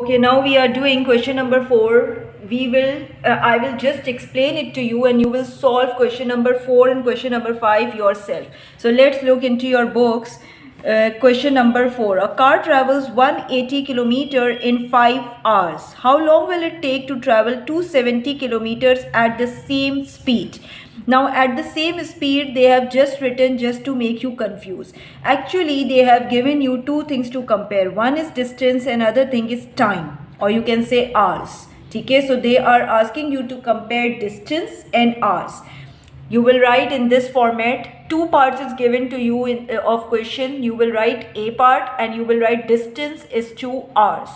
Okay, now we are doing question number 4. I will just explain it to you and you will solve question number 4 and question number 5 yourself. So let's look into your books. Question number 4. A car travels 180 kilometer in 5 hours. How long will it take to travel 270 kilometers at the same speed? Now at the same speed they have just written just to make you confused. Actually they have given you two things to compare. One is distance and other thing is time, or you can say hours. Okay, so they are asking you to compare distance and hours. You will write in this format. Two parts is given to you of question. You will write A part and you will write distance is 2 hours.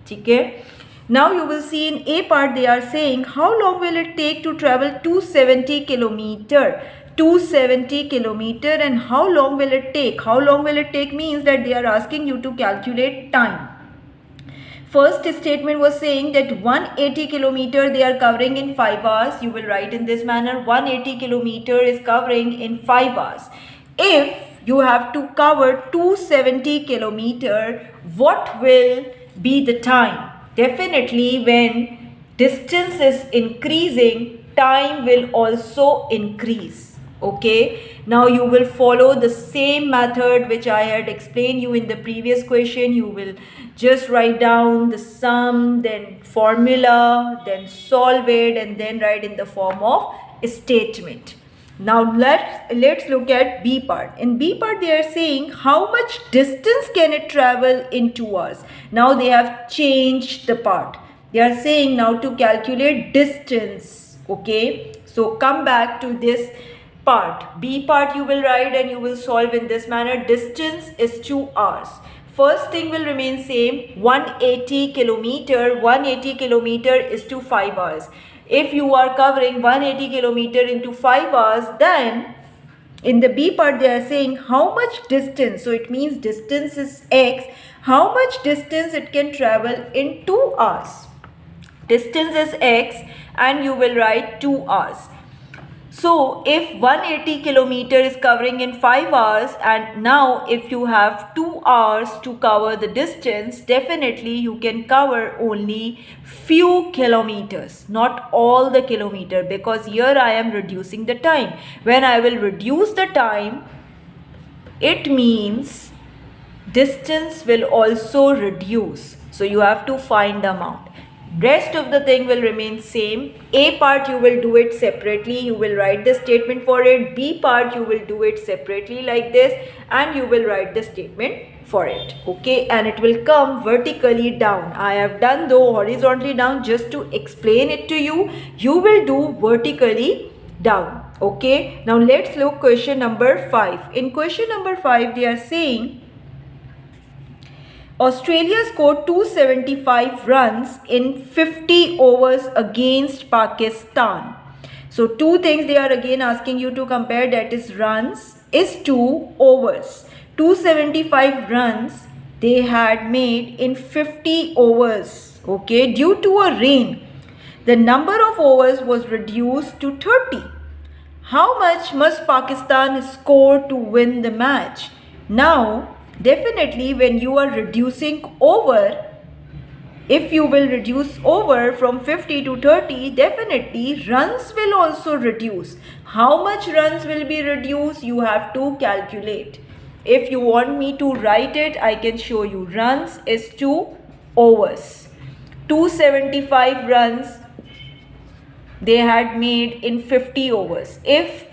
Okay. Now you will see in A part they are saying how long will it take to travel 270 kilometer. 270 kilometer, and how long will it take? How long will it take means that they are asking you to calculate time. First statement was saying that 180 kilometer they are covering in 5 hours. You will write in this manner, 180 kilometer is covering in 5 hours. If you have to cover 270 kilometer, what will be the time? Definitely when distance is increasing, time will also increase. Okay, now you will follow the same method which I had explained you in the previous question. You will just write down the sum, then formula, then solve it, and then write in the form of a statement. Now let's look at B part. In B part they are saying how much distance can it travel in 2 hours. Now they have changed the part. They are saying now to calculate distance. Okay, so come back to this part. B part you will write and you will solve in this manner. Distance is 2 hours. First thing will remain same, 180 kilometer. 180 kilometer is to 5 hours. If you are covering 180 kilometer into 5 hours, then in the B part they are saying how much distance. So it means distance is x. How much distance it can travel in 2 hours. Distance is x and you will write 2 hours. So if 180 kilometer is covering in 5 hours, and now if you have 2 hours to cover the distance, definitely you can cover only few kilometers, not all the kilometer, because here I am reducing the time. When I will reduce the time, it means distance will also reduce. So you have to find the amount. Rest of the thing will remain same. A part you will do it separately. You will write the statement for it. B part you will do it separately like this, and you will write the statement for it. Okay, and it will come vertically down. I have done though horizontally down just to explain it to you. You will do vertically down. Okay, now let's look question number 5. In question number 5 they are saying Australia scored 275 runs in 50 overs against Pakistan. So two things they are again asking you to compare, that is runs is to overs. 275 runs they had made in 50 overs. Okay, due to a rain, the number of overs was reduced to 30. How much must Pakistan score to win the match? Now, definitely when you are reducing over, if you will reduce over from 50 to 30, definitely runs will also reduce. How much runs will be reduced? You have to calculate. If you want me to write it, I can show you. Runs is to overs. 275 runs they had made in 50 overs. If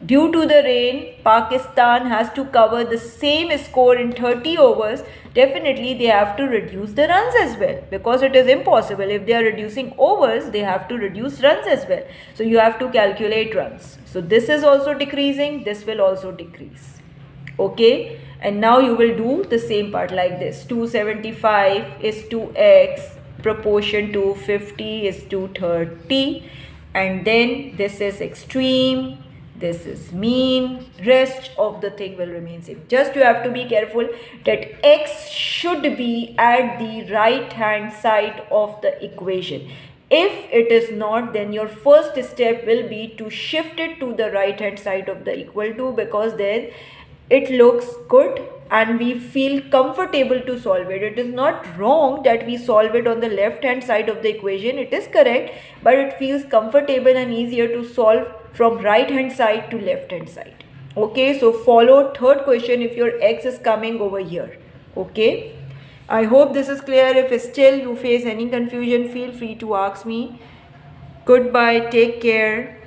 due to the rain, Pakistan has to cover the same score in 30 overs, definitely they have to reduce the runs as well, because it is impossible. If they are reducing overs, they have to reduce runs as well. So you have to calculate runs. So this is also decreasing, this will also decrease. Okay, and now you will do the same part like this. 275 is to x, proportion to 50 is to 30, and then this is extreme, this is mean, rest of the thing will remain same. Just you have to be careful that x should be at the right hand side of the equation. If it is not, then your first step will be to shift it to the right hand side of the equal to, because then it looks good and we feel comfortable to solve it. It is not wrong that we solve it on the left hand side of the equation, it is correct, but it feels comfortable and easier to solve from right hand side to left hand side. Okay, so follow third question if your x is coming over here. Okay, I hope this is clear. If still you face any confusion, feel free to ask me. Goodbye, take care.